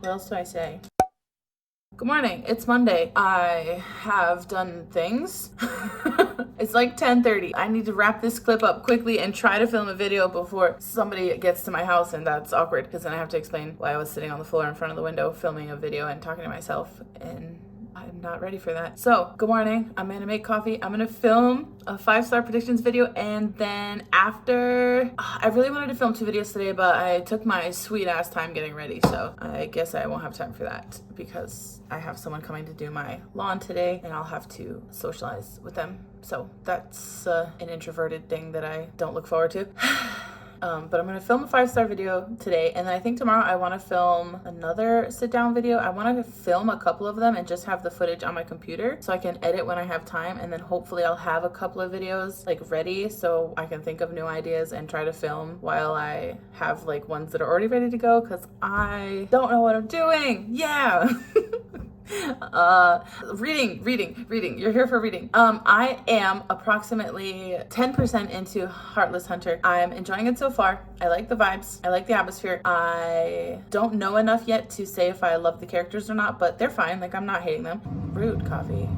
What else do I say? Good morning. It's Monday. I have done things. It's like 10:30. I need to wrap this clip up quickly and try to film a video before somebody gets to my house, and that's awkward because then I have to explain why I was sitting on the floor in front of the window filming a video and talking to myself, and I'm not ready for that. So, good morning. I'm gonna make coffee. I'm gonna film a 5-star predictions video, and then after, I really wanted to film 2 videos today, but I took my sweet ass time getting ready, so I guess I won't have time for that because I have someone coming to do my lawn today, and I'll have to socialize with them. So that's an introverted thing that I don't look forward to. But I'm gonna film a 5-star video today, and then I think tomorrow I want to film another sit-down video. I want to film a couple of them and just have the footage on my computer so I can edit when I have time, and then hopefully I'll have a couple of videos like ready so I can think of new ideas and try to film while I have like ones that are already ready to go, because I don't know what I'm doing. Yeah. Reading. You're here for reading. I am approximately 10% into Heartless Hunter. I'm enjoying it so far. I like the vibes. I like the atmosphere. I don't know enough yet to say if I love the characters or not, but they're fine. Like, I'm not hating them. Rude, coffee.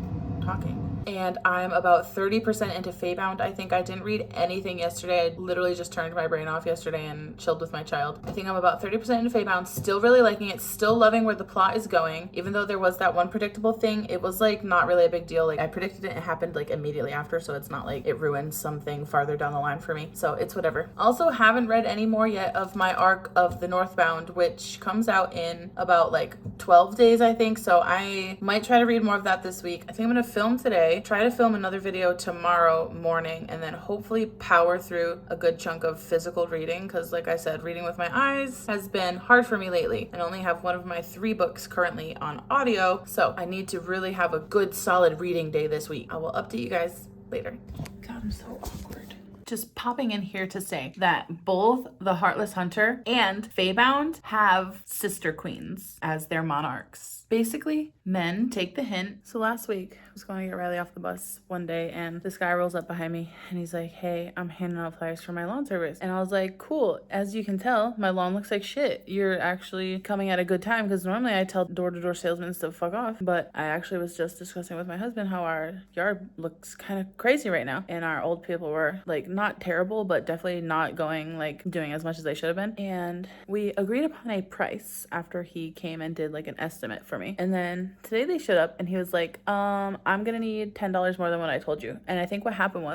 Talking. And I'm about 30% into Faebound. I think I didn't read anything yesterday. I literally just turned my brain off yesterday and chilled with my child. I think I'm about 30% into Faebound, still really liking it, still loving where the plot is going. Even though there was that one predictable thing, it was like not really a big deal. Like, I predicted it and it happened like immediately after, so it's not like it ruined something farther down the line for me. So it's whatever. Also, haven't read any more yet of my arc of the Northbound, which comes out in about like 12 days, I think. So I might try to read more of that this week. I think I'm gonna film today, try to film another video tomorrow morning, and then hopefully power through a good chunk of physical reading, because like I said, reading with my eyes has been hard for me lately, and I only have one of my 3 books currently on audio, so I need to really have a good solid reading day this week. I will update you guys later. God, I'm so awkward. Just popping in here to say that both the Heartless Hunter and Faebound have sister queens as their monarchs. Basically, men take the hint. So last week, I was going to get Riley off the bus one day, and this guy rolls up behind me and he's like, "Hey, I'm handing out flyers for my lawn service." And I was like, "Cool. As you can tell, my lawn looks like shit. You're actually coming at a good time, because normally I tell door-to-door salesmen to fuck off, but I actually was just discussing with my husband how our yard looks kind of crazy right now, and our old people were like not terrible, but definitely not doing as much as they should have been." And we agreed upon a price after he came and did like an estimate for me. And then today they showed up and he was like, I'm gonna need $10 more than what I told you. And I think what happened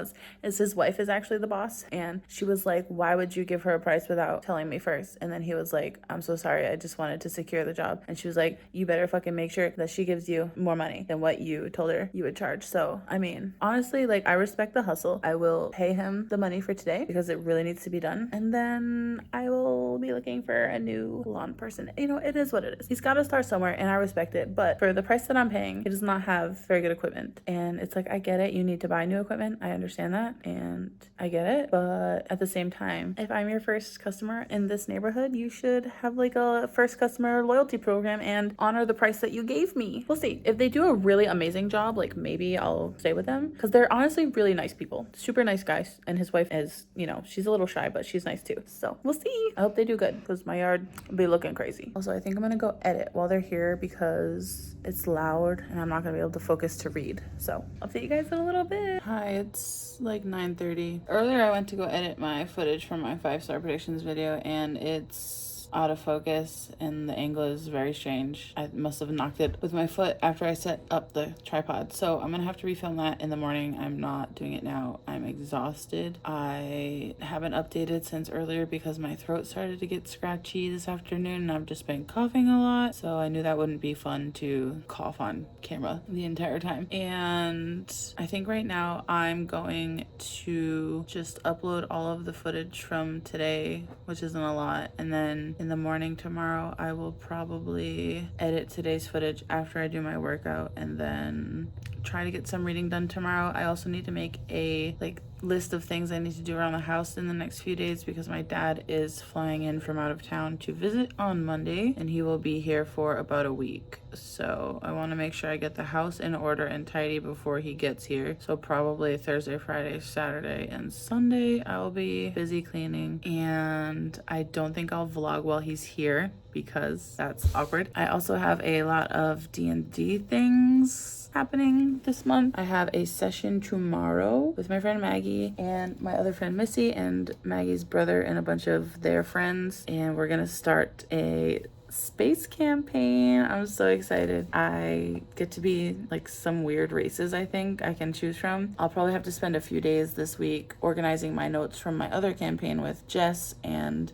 is his wife is actually the boss, and she was like, "Why would you give her a price without telling me first?" And then he was like, "I'm so sorry, I just wanted to secure the job." And she was like, "You better fucking make sure that she gives you more money than what you told her you would charge." So I mean, honestly, like, I respect the hustle. I will pay him the money for today because it really needs to be done, and then I will be looking for a new lawn person. You know, it is what it is. He's got to start somewhere, and I respect it, but for the price that I'm paying, he does not have very good equipment. And it's like, I get it, you need to buy new equipment, I understand that, and I get it, but at the same time, if I'm your first customer in this neighborhood, you should have like a first customer loyalty program and honor the price that you gave me. We'll see. If they do a really amazing job, like, maybe I'll stay with them, because they're honestly really nice people, super nice guys, and his wife is, you know, she's a little shy, but she's nice too. So we'll see. I hope they do good, because my yard will be looking crazy. Also, I think I'm gonna go edit while they're here because it's loud and I'm not gonna be able to focus to read. So I'll see you guys in a little bit. Hi, it's like 9:30. Earlier I went to go edit my footage from my 5-star predictions video, and it's out of focus and the angle is very strange. I must have knocked it with my foot after I set up the tripod, so I'm gonna have to refilm that in the morning. I'm not doing it now. I'm exhausted. I haven't updated since earlier because my throat started to get scratchy this afternoon and I've just been coughing a lot, so I knew that wouldn't be fun to cough on camera the entire time. And I think right now I'm going to just upload all of the footage from today, which isn't a lot, and then in the morning tomorrow I will probably edit today's footage after I do my workout, and then try to get some reading done tomorrow. I also need to make a list of things I need to do around the house in the next few days because my dad is flying in from out of town to visit on Monday, and he will be here for about a week. So I want to make sure I get the house in order and tidy before he gets here. So probably Thursday, Friday, Saturday, and Sunday I will be busy cleaning, and I don't think I'll vlog while he's here because that's awkward. I also have a lot of D&D things happening this month. I have a session tomorrow with my friend Maggie and my other friend Missy and Maggie's brother and a bunch of their friends, and we're gonna start a space campaign. I'm so excited. I get to be like some weird races I think I can choose from. I'll probably have to spend a few days this week organizing my notes from my other campaign with Jess and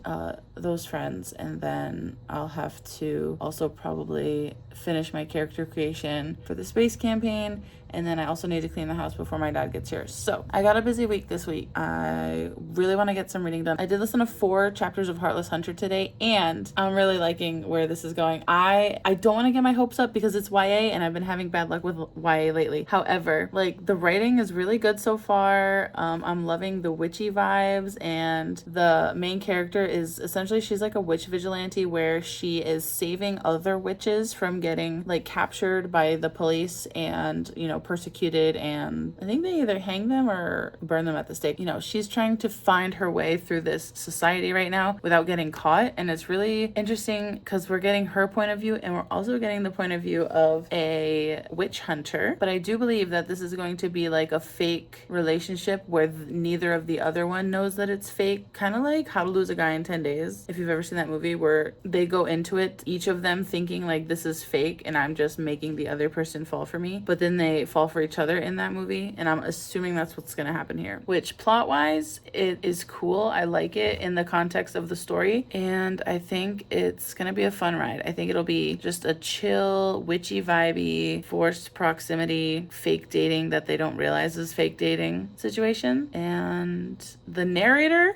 those friends, and then I'll have to also probably finish my character creation for the space campaign, and then I also need to clean the house before my dad gets here. So I got a busy week this week. I really want to get some reading done. I did listen to 4 chapters of Heartless Hunter today, and I'm really liking where this is going. I don't want to get my hopes up because it's YA and I've been having bad luck with YA lately. However, like, the writing is really good so far. I'm loving the witchy vibes, and the main character is essentially, she's like a witch vigilante where she is saving other witches from getting like captured by the police and, you know, persecuted, and I think they either hang them or burn them at the stake. You know, she's trying to find her way through this society right now without getting caught, and it's really interesting because we're getting her point of view and we're also getting the point of view of a witch hunter. But I do believe that this is going to be like a fake relationship where neither of the other one knows that it's fake, kind of like How to Lose a Guy in 10 Days, if you've ever seen that movie, where they go into it, each of them thinking like this is fake and I'm just making the other person fall for me, but then they fall for each other in that movie, and I'm assuming that's what's going to happen here, which plot wise it is cool. I like it in the context of the story, and I think it's going to be a fun ride. I think it'll be just a chill, witchy vibey, forced proximity, fake dating that they don't realize is fake dating situation. And the narrator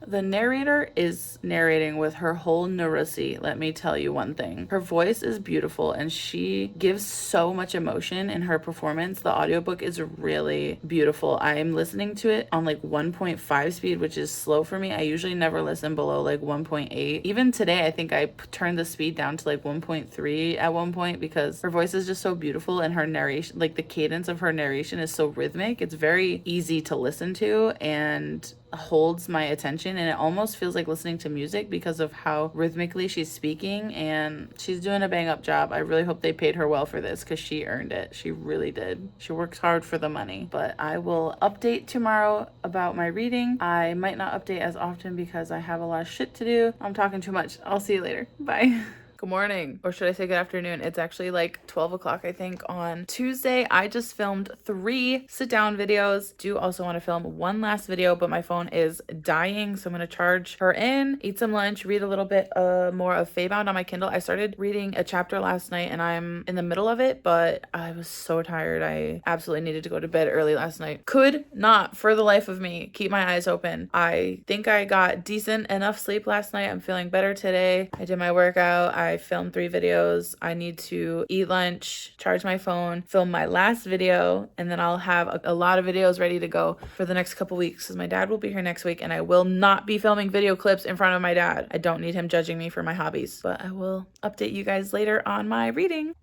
is narrating with her whole neurosis. Let me tell you one thing, her voice is beautiful and she gives so much emotion in her performance. The audiobook is really beautiful. I'm listening to it on like 1.5 speed, which is slow for me. I usually never listen below like 1.8. Even today I think I turned the speed down to like 1.3 at one point because her voice is just so beautiful, and her narration, like the cadence of her narration is so rhythmic. It's very easy to listen to and holds my attention, and it almost feels like listening to music because of how rhythmically she's speaking, and she's doing a bang up job. I really hope they paid her well for this because she earned it. She really did. She works hard for the money. But I will update tomorrow about my reading. I might not update as often because I have a lot of shit to do. I'm talking too much. I'll see you later. Bye. Good morning, or should I say good afternoon? It's actually like 12 o'clock, I think, on Tuesday. I just filmed 3 sit-down videos. Do also want to film one last video, but my phone is dying, so I'm going to charge her in, eat some lunch, read a little bit more of Faebound on my Kindle. I started reading a chapter last night, and I'm in the middle of it, but I was so tired. I absolutely needed to go to bed early last night. Could not, for the life of me, keep my eyes open. I think I got decent enough sleep last night. I'm feeling better today. I did my workout. I filmed 3 videos. I need to eat lunch, charge my phone, film my last video, and then I'll have a lot of videos ready to go for the next couple weeks because my dad will be here next week, and I will not be filming video clips in front of my dad. I don't need him judging me for my hobbies, but I will update you guys later on my reading.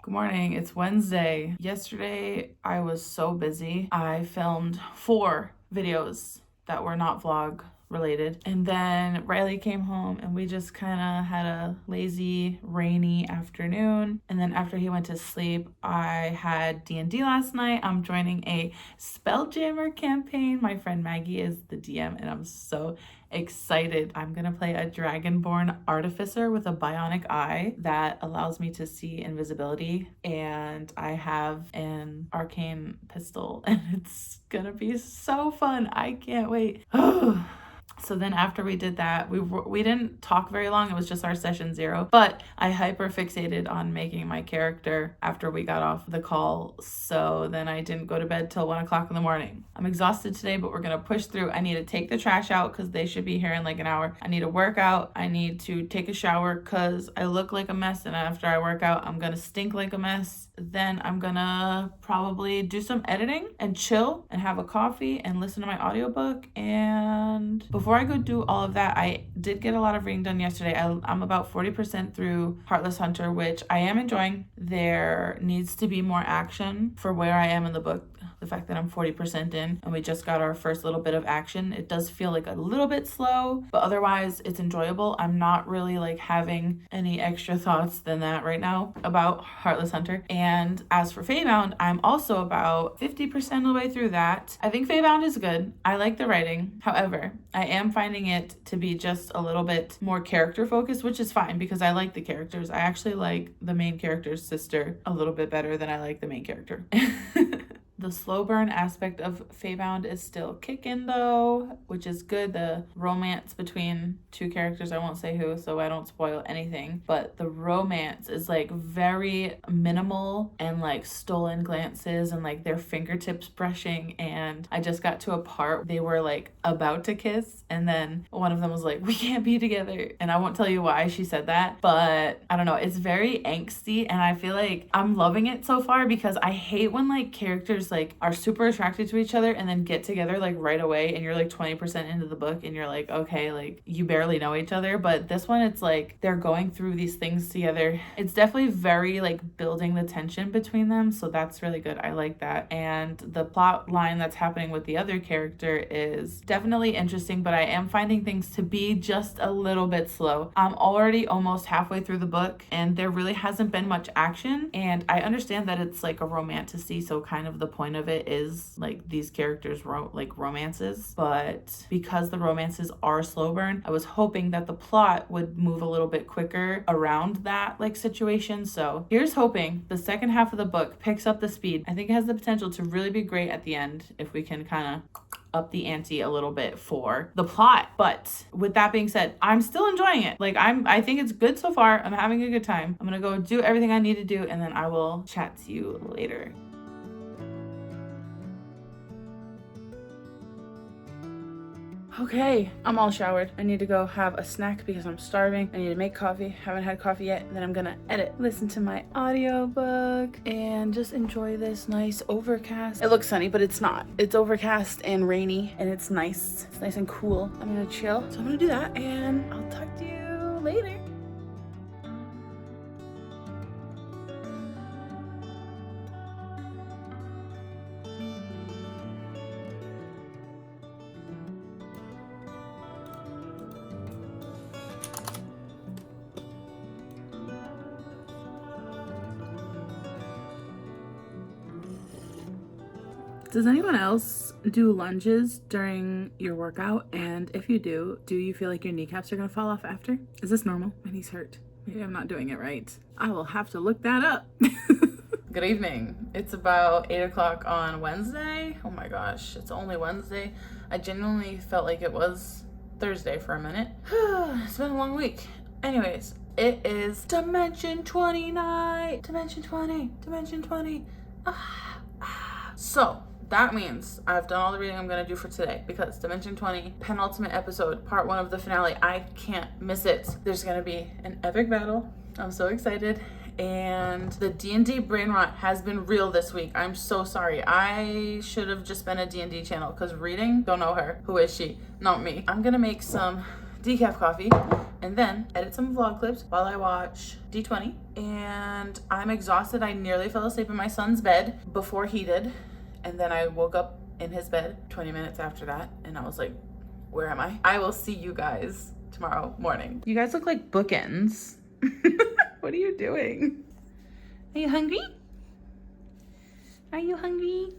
Good morning. It's Wednesday. Yesterday, I was so busy. I filmed 4 videos that were not vlog related. And then Riley came home and we just kind of had a lazy, rainy afternoon. And then after he went to sleep, I had D&D last night. I'm joining a Spelljammer campaign. My friend Maggie is the DM and I'm so excited. I'm gonna play a dragonborn artificer with a bionic eye that allows me to see invisibility, and I have an arcane pistol, and it's gonna be so fun. I can't wait. So then after we did that, we didn't talk very long. It was just our session 0, but I hyper fixated on making my character after we got off the call. So then I didn't go to bed till 1 o'clock in the morning. I'm exhausted today, but we're going to push through. I need to take the trash out because they should be here in like an hour. I need to work out. I need to take a shower because I look like a mess. And after I work out, I'm going to stink like a mess. Then I'm going to probably do some editing and chill and have a coffee and listen to my audiobook. And before I go do all of that, I did get a lot of reading done yesterday. I'm about 40% through Heartless Hunter, which I am enjoying. There needs to be more action for where I am in the book. the fact that I'm 40% in and we just got our first little bit of action. It does feel like a little bit slow, but otherwise it's enjoyable. I'm not really like having any extra thoughts than that right now about Heartless Hunter. And as for Faebound, I'm also about 50% of the way through that. I think Faebound is good. I like the writing. However, I am finding it to be just a little bit more character focused, which is fine because I like the characters. I actually like the main character's sister a little bit better than I like the main character. The slow burn aspect of Faebound is still kicking though, which is good. The romance between two characters, I won't say who, so I don't spoil anything, but the romance is like very minimal and like stolen glances and like their fingertips brushing. And I just got to a part they were like about to kiss and then one of them was like, we can't be together. And I won't tell you why she said that, but I don't know. It's very angsty and I feel like I'm loving it so far because I hate when like characters like are super attracted to each other and then get together like right away and you're like 20% into the book and you're like, okay, like you barely know each other. But this one, it's like they're going through these things together. It's definitely very like building the tension between them, so that's really good. I like that. And the plot line that's happening with the other character is definitely interesting, but I am finding things to be just a little bit slow. I'm already almost halfway through the book and there really hasn't been much action, and I understand that it's like a romantasy, so kind of the point of it is like these characters romances, but because the romances are slow burn, I was hoping that the plot would move a little bit quicker around that like situation. So here's hoping the second half of the book picks up the speed. I think it has the potential to really be great at the end if we can kind of up the ante a little bit for the plot. But with that being said, I'm still enjoying it. Like I think it's good so far. I'm having a good time. I'm gonna go do everything I need to do and then I will chat to you later. Okay, I'm all showered. I need to go have a snack because I'm starving. I need to make coffee. Haven't had coffee yet. Then I'm gonna edit, listen to my audiobook, and just enjoy this nice overcast. It looks sunny, but it's not. It's overcast and rainy, and it's nice. It's nice and cool. I'm gonna chill. So I'm gonna do that, and I'll talk to you later. Does anyone else do lunges during your workout? And if you do you feel like your kneecaps are gonna fall off after? Is this normal? My knees hurt. Maybe I'm not doing it right. I will have to look that up. Good evening. It's about 8 o'clock on Wednesday. Oh my gosh, it's only Wednesday. I genuinely felt like it was Thursday for a minute. It's been a long week. Anyways, it is Dimension 20 night. Dimension 20. Dimension 20. So that means I've done all the reading I'm going to do for today because Dimension 20, penultimate episode, part 1 of the finale. I can't miss it. There's going to be an epic battle. I'm so excited. And the D&D brain rot has been real this week. I'm so sorry. I should have just been a D&D channel because reading, don't know her. Who is she? Not me. I'm going to make some decaf coffee and then edit some vlog clips while I watch D20. And I'm exhausted. I nearly fell asleep in my son's bed before he did. And then I woke up in his bed 20 minutes after that. And I was like, where am I? I will see you guys tomorrow morning. You guys look like bookends. What are you doing? Are you hungry? Are you hungry?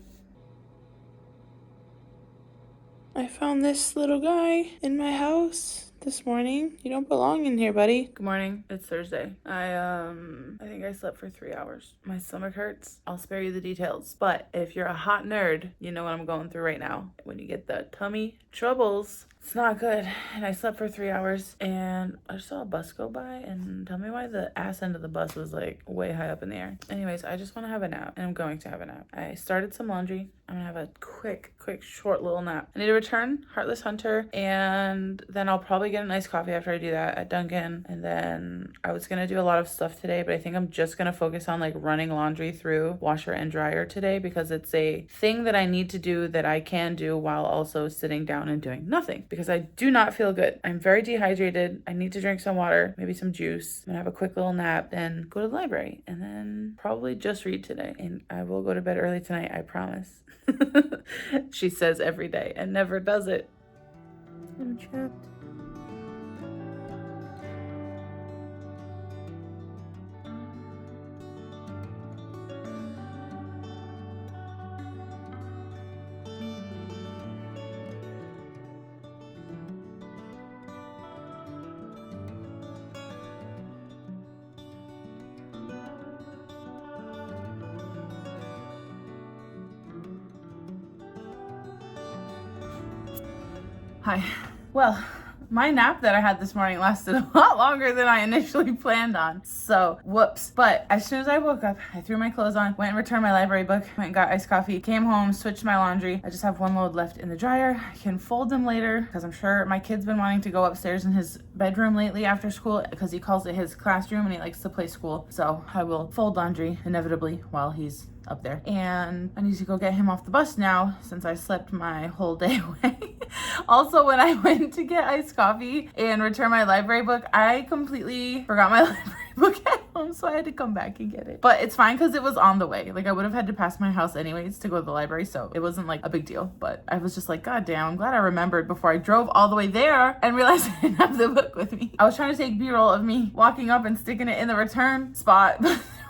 I found this little guy in my house this morning. You don't belong in here, buddy. Good morning. It's Thursday. I think I slept for 3 hours. My stomach hurts. I'll spare you the details. But if you're a hot nerd, you know what I'm going through right now. When you get the tummy troubles, it's not good. And I slept for 3 hours and I saw a bus go by, and tell me why the ass end of the bus was like way high up in the air. Anyways, I just want to have a nap, and I'm going to have a nap. I started some laundry. I'm gonna have a quick, short little nap. I need to return Heartless Hunter, and then I'll probably get a nice coffee after I do that at Dunkin'. And then I was gonna do a lot of stuff today, but I think I'm just gonna focus on like running laundry through washer and dryer today because it's a thing that I need to do that I can do while also sitting down and doing nothing because I do not feel good. I'm very dehydrated. I need to drink some water, maybe some juice. I'm gonna have a quick little nap, then go to the library, and then probably just read today. And I will go to bed early tonight, I promise. She says every day and never does it. I'm trapped. Hi. Well, my nap that I had this morning lasted a lot longer than I initially planned on. So, whoops. But as soon as I woke up, I threw my clothes on, went and returned my library book, went and got iced coffee, came home, switched my laundry. I just have one load left in the dryer. I can fold them later because I'm sure my kid's been wanting to go upstairs in his bedroom lately after school because he calls it his classroom and he likes to play school. So I will fold laundry inevitably while he's up there. And I need to go get him off the bus now since I slept my whole day away. Also, when I went to get iced coffee and return my library book, I completely forgot my library book at home, so I had to come back and get it. But it's fine because it was on the way. Like, I would have had to pass my house anyways to go to the library, so it wasn't like a big deal. But I was just like, God damn, I'm glad I remembered before I drove all the way there and realized I didn't have the book with me. I was trying to take B-roll of me walking up and sticking it in the return spot.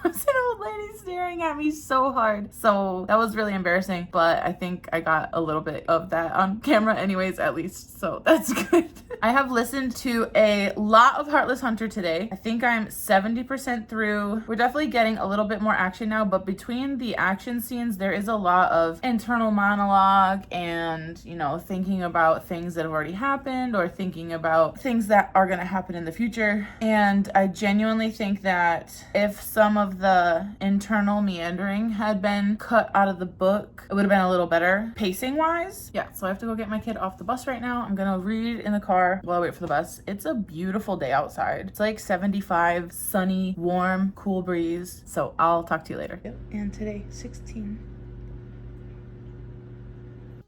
There was an old lady staring at me so hard. So that was really embarrassing, but I think I got a little bit of that on camera anyways, at least. So that's good. I have listened to a lot of Heartless Hunter today. I think I'm 70% through. We're definitely getting a little bit more action now, but between the action scenes, there is a lot of internal monologue and, you know, thinking about things that have already happened or thinking about things that are going to happen in the future. And I genuinely think that if some of the internal meandering had been cut out of the book, it would have been a little better pacing wise. Yeah, so I have to go get my kid off the bus right now. I'm gonna read in the car while I wait for the bus. It's a beautiful day outside. It's like 75, sunny, warm, cool breeze. So I'll talk to you later. Yep. And today, 16.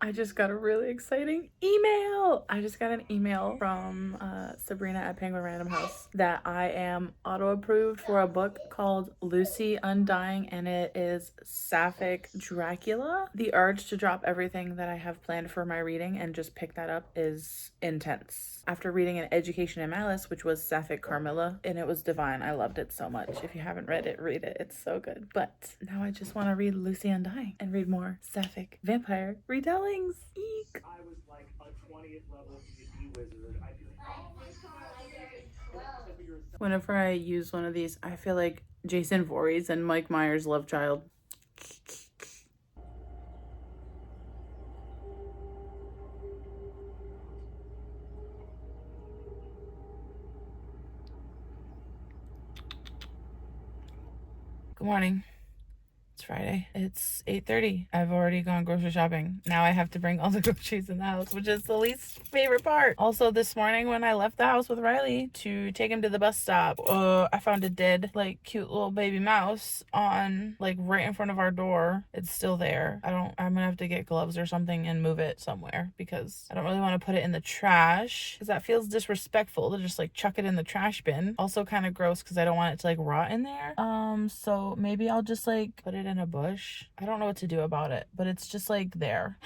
I just got a really exciting email. I just got an email from Sabrina at Penguin Random House that I am auto-approved for a book called Lucy Undying, and it is Sapphic Dracula. The urge to drop everything that I have planned for my reading and just pick that up is intense. After reading An Education in Malice, which was Sapphic Carmilla, and it was divine. I loved it so much. If you haven't read it, read it. It's so good. But now I just want to read Lucy Undying and read more Sapphic vampire retellings. Eek. I was like a 20th level wizard. Whenever I use one of these, I feel like Jason Voorhees and Mike Myers' love child. Good morning. It's Friday. It's 8:30. I've already gone grocery shopping. Now I have to bring all the groceries in the house, which is the least favorite part. Also, this morning when I left the house with Riley to take him to the bus stop, I found a dead, like, cute little baby mouse on, like, right in front of our door. It's still there. I'm gonna have to get gloves or something and move it somewhere because I don't really want to put it in the trash because that feels disrespectful to just, like, chuck it in the trash bin. Also kind of gross because I don't want it to, like, rot in there. So maybe I'll just, like, put it in a bush. I don't know what to do about it, but it's just like there.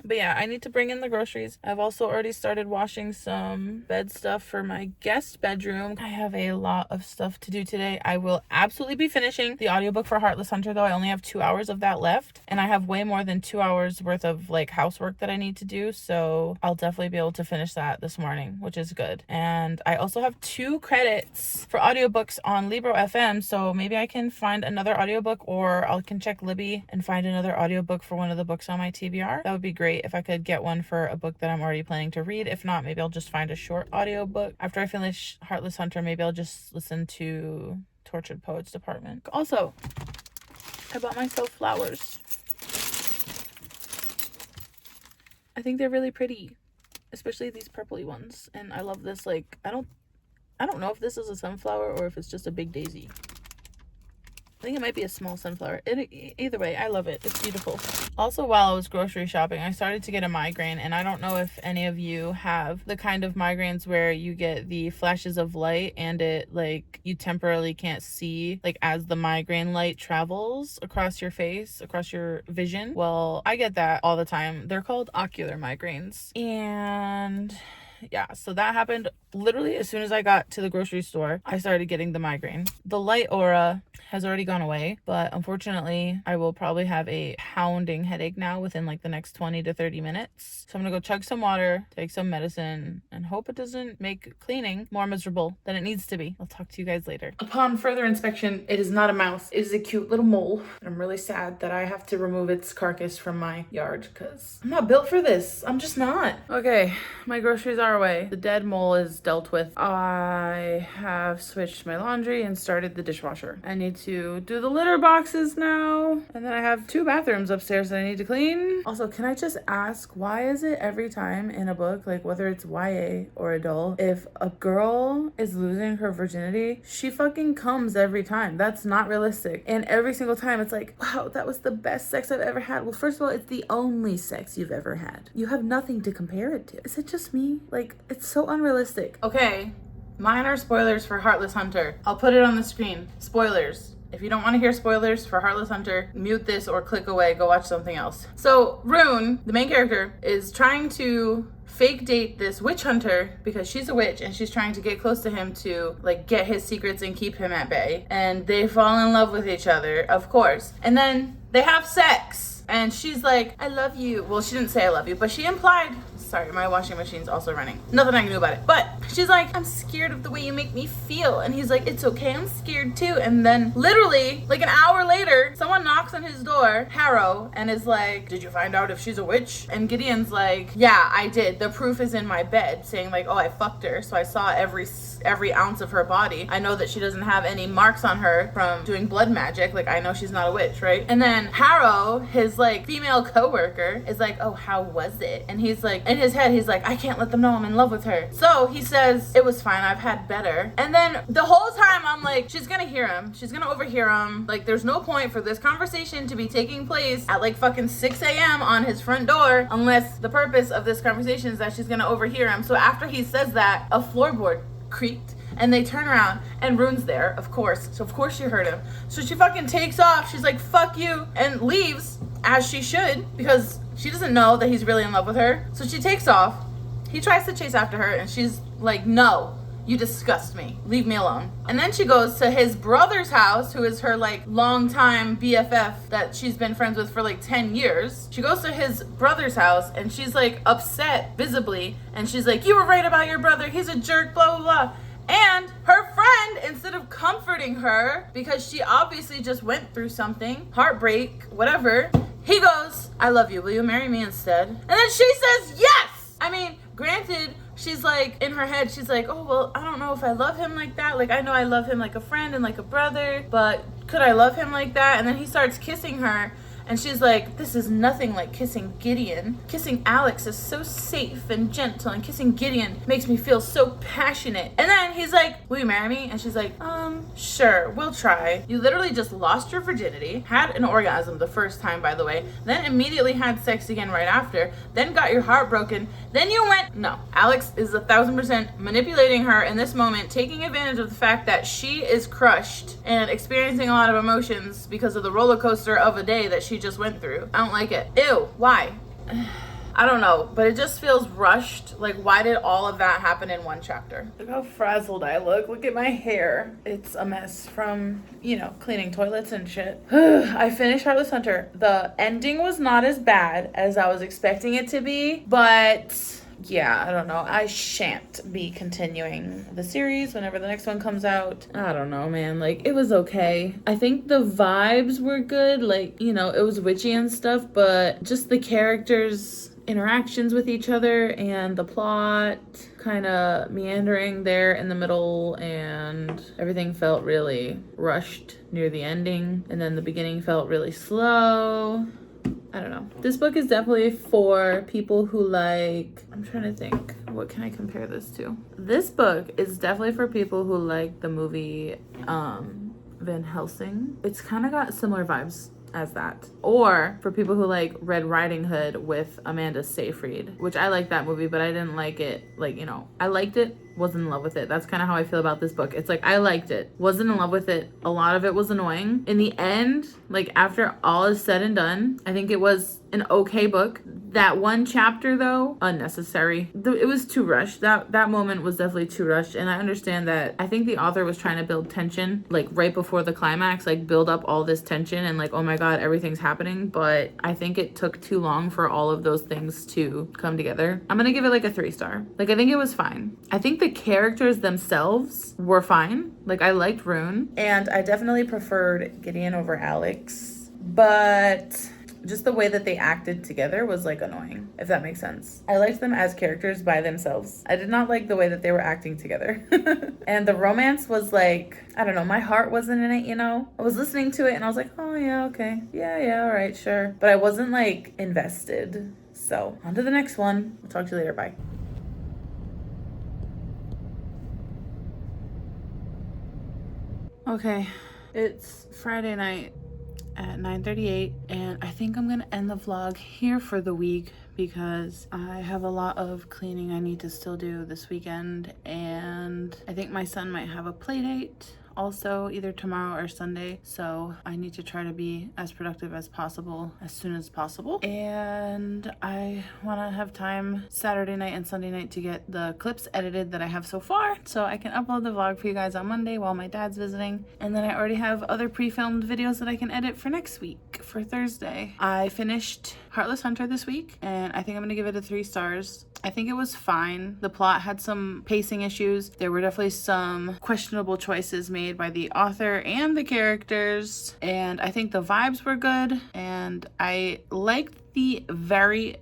But yeah, I need to bring in the groceries. I've also already started washing some bed stuff for my guest bedroom. I have a lot of stuff to do today. I will absolutely be finishing the audiobook for Heartless Hunter, though. I only have 2 hours of that left, and I have way more than 2 hours worth of, like, housework that I need to do, so I'll definitely be able to finish that this morning, which is good. And I also have 2 credits for audiobooks on Libro FM, so maybe I can find another audiobook, or I can check Libby and find another audiobook for one of the books on my TBR. That would be great if I could get one for a book that I'm already planning to read. If not, maybe I'll just find a short audiobook. After I finish Heartless Hunter, maybe I'll just listen to Tortured Poets Department. Also, I bought myself flowers. I think they're really pretty, especially these purpley ones. And I love this, like, I don't know if this is a sunflower or if it's just a big daisy. I think it might be a small sunflower. Either way, I love it. It's beautiful. Also, while I was grocery shopping, I started to get a migraine, and I don't know if any of you have the kind of migraines where you get the flashes of light and it, like, you temporarily can't see, like, as the migraine light travels across your face, across your vision. Well, I get that all the time. They're called ocular migraines. And yeah, so that happened literally as soon as I got to the grocery store. I started getting the migraine. The light aura has already gone away, but unfortunately I will probably have a pounding headache now within like the next 20 to 30 minutes. So I'm gonna go chug some water, take some medicine, and hope it doesn't make cleaning more miserable than it needs to be. I'll talk to you guys later. Upon further inspection, it is not a mouse. It is a cute little mole. I'm really sad that I have to remove its carcass from my yard because I'm not built for this. I'm just not. Okay, my groceries are away. The dead mole is dealt with. I have switched my laundry and started the dishwasher. I need to do the litter boxes now. And then I have 2 bathrooms upstairs that I need to clean. Also, can I just ask, why is it every time in a book, like whether it's YA or adult, if a girl is losing her virginity, she fucking comes every time? That's not realistic. And every single time it's like, wow, that was the best sex I've ever had. Well, first of all, it's the only sex you've ever had. You have nothing to compare it to. Is it just me? Like, it's so unrealistic. Okay, mine are spoilers for Heartless Hunter. I'll put it on the screen. Spoilers. If you don't want to hear spoilers for Heartless Hunter, mute this or click away, go watch something else. So Rune, the main character, is trying to fake date this witch hunter because she's a witch and she's trying to get close to him to like get his secrets and keep him at bay. And they fall in love with each other, of course. And then they have sex. And she's like, I love you. Well, she didn't say I love you, but she implied. Sorry, my washing machine's also running. Nothing I can do about it. But she's like, I'm scared of the way you make me feel. And he's like, it's okay, I'm scared too. And then literally, like an hour later, someone knocks on his door, Harrow, and is like, did you find out if she's a witch? And Gideon's like, yeah, I did. The proof is in my bed, saying like, oh, I fucked her. So I saw every ounce of her body. I know that she doesn't have any marks on her from doing blood magic. Like, I know she's not a witch, right? And then Harrow, his like female coworker, is like, oh, how was it? And he's like, in his head, he's like, I can't let them know I'm in love with her. So he says, it was fine, I've had better. And then the whole time I'm like, she's gonna hear him. She's gonna overhear him. Like, there's no point for this conversation to be taking place at like fucking 6 a.m. on his front door unless the purpose of this conversation is that she's gonna overhear him. So after he says that, a floorboard creaked. And they turn around and Rune's there, of course. So of course she heard him. So she fucking takes off. She's like, fuck you, and leaves, as she should, because she doesn't know that he's really in love with her. So she takes off. He tries to chase after her and she's like, no, you disgust me. Leave me alone. And then she goes to his brother's house, who is her like longtime BFF that she's been friends with for like 10 years. She goes to his brother's house and she's like upset visibly. And she's like, you were right about your brother. He's a jerk, blah, blah, blah. And her friend, instead of comforting her, because she obviously just went through something, heartbreak, whatever, he goes, I love you, will you marry me instead? And then she says yes! I mean, granted, she's like, in her head, she's like, oh, well, I don't know if I love him like that. Like, I know I love him like a friend and like a brother, but could I love him like that? And then he starts kissing her. And she's like, this is nothing like kissing Gideon. Kissing Alex is so safe and gentle, and kissing Gideon makes me feel so passionate. And then he's like, will you marry me? And she's like, sure, we'll try. You literally just lost your virginity, had an orgasm the first time, by the way, then immediately had sex again right after, then got your heart broken, then you went, no. Alex is 1,000% manipulating her in this moment, taking advantage of the fact that she is crushed and experiencing a lot of emotions because of the roller coaster of a day that she just went through. I don't like it. Ew, why? I don't know, but it just feels rushed. Like, why did all of that happen in one chapter? Look how frazzled I look. Look at my hair. It's a mess from, cleaning toilets and shit. I finished Heartless Hunter. The ending was not as bad as I was expecting it to be, but yeah, I don't know. I shan't be continuing the series whenever the next one comes out. I don't know, man. Like, it was okay. I think the vibes were good. Like, it was witchy and stuff, but just the characters' interactions with each other and the plot kind of meandering there in the middle, and everything felt really rushed near the ending, and then the beginning felt really slow. I don't know. This book is definitely for people who like, I'm trying to think, what can I compare this to? This book is definitely for people who like the movie Van Helsing. It's kind of got similar vibes as that. Or for people who like Red Riding Hood with Amanda Seyfried, which I like that movie, but I didn't like it. Like, you know, I liked it, wasn't in love with it. That's kind of how I feel about this book. It's like, I liked it, wasn't in love with it. A lot of it was annoying. In the end, like after all is said and done, I think it was an okay book. That one chapter though, unnecessary. It was too rushed. That moment was definitely too rushed. And I understand that. I think the author was trying to build tension like right before the climax, like build up all this tension and like, oh my God, everything's happening. But I think it took too long for all of those things to come together. I'm gonna give it like a 3-star. Like, I think it was fine. I think the characters themselves were fine. Like, I liked Rune and I definitely preferred Gideon over Alex, but just the way that they acted together was like annoying, if that makes sense. I liked them as characters by themselves. I did not like the way that they were acting together. And the romance was like, I don't know, my heart wasn't in it, you know? I was listening to it and I was like, oh yeah, okay. Yeah, all right, sure. But I wasn't like invested. So on to the next one. I'll talk to you later, bye. Okay, it's Friday night at 9:38 and I think I'm gonna end the vlog here for the week because I have a lot of cleaning I need to still do this weekend, and I think my son might have a play date also either tomorrow or Sunday, so I need to try to be as productive as possible as soon as possible. And I want to have time Saturday night and Sunday night to get the clips edited that I have so far so I can upload the vlog for you guys on Monday while my dad's visiting. And then I already have other pre-filmed videos that I can edit for next week, for Thursday. I finished Heartless Hunter this week and I think I'm gonna give it a 3 stars. I think it was fine. The plot had some pacing issues. There were definitely some questionable choices made by the author and the characters, and I think the vibes were good, and I liked the very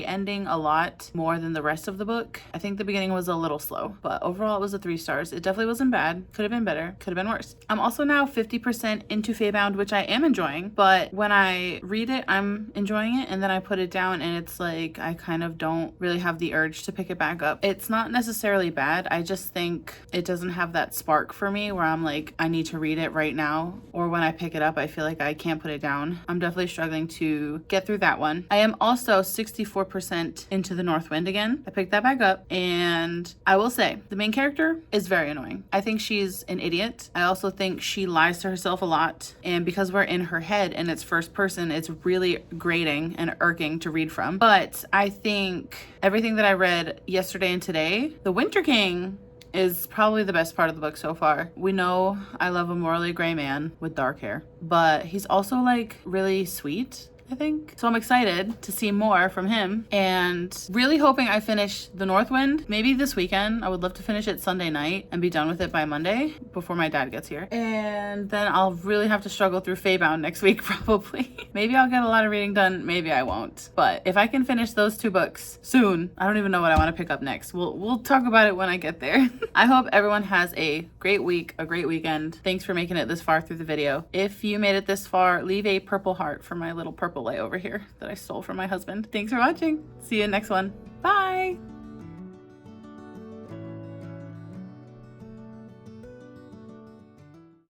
ending a lot more than the rest of the book. I think the beginning was a little slow, but overall it was a 3 stars. It definitely wasn't bad. Could have been better, could have been worse. I'm also now 50% into Faebound, which I am enjoying, but when I read it, I'm enjoying it, and then I put it down and it's like I kind of don't really have the urge to pick it back up. It's not necessarily bad. I just think it doesn't have that spark for me where I'm like, I need to read it right now, or when I pick it up, I feel like I can't put it down. I'm definitely struggling to get through that one. I am also 64% into the North Wind again. I picked that back up, and I will say the main character is very annoying. I think she's an idiot. I also think she lies to herself a lot, and because we're in her head and it's first person, it's really grating and irking to read from. But I think everything that I read yesterday and today, the Winter King is probably the best part of the book so far. We know I love a morally gray man with dark hair, but he's also like really sweet, I think. So I'm excited to see more from him, and really hoping I finish The Northwind maybe this weekend. I would love to finish it Sunday night and be done with it by Monday before my dad gets here. And then I'll really have to struggle through Faebound next week probably. Maybe I'll get a lot of reading done, maybe I won't. But if I can finish those 2 books soon, I don't even know what I want to pick up next. We'll talk about it when I get there. I hope everyone has a great week, a great weekend. Thanks for making it this far through the video. If you made it this far, leave a purple heart for my little purple lay over here that I stole from my husband. Thanks for watching. See you next one. Bye.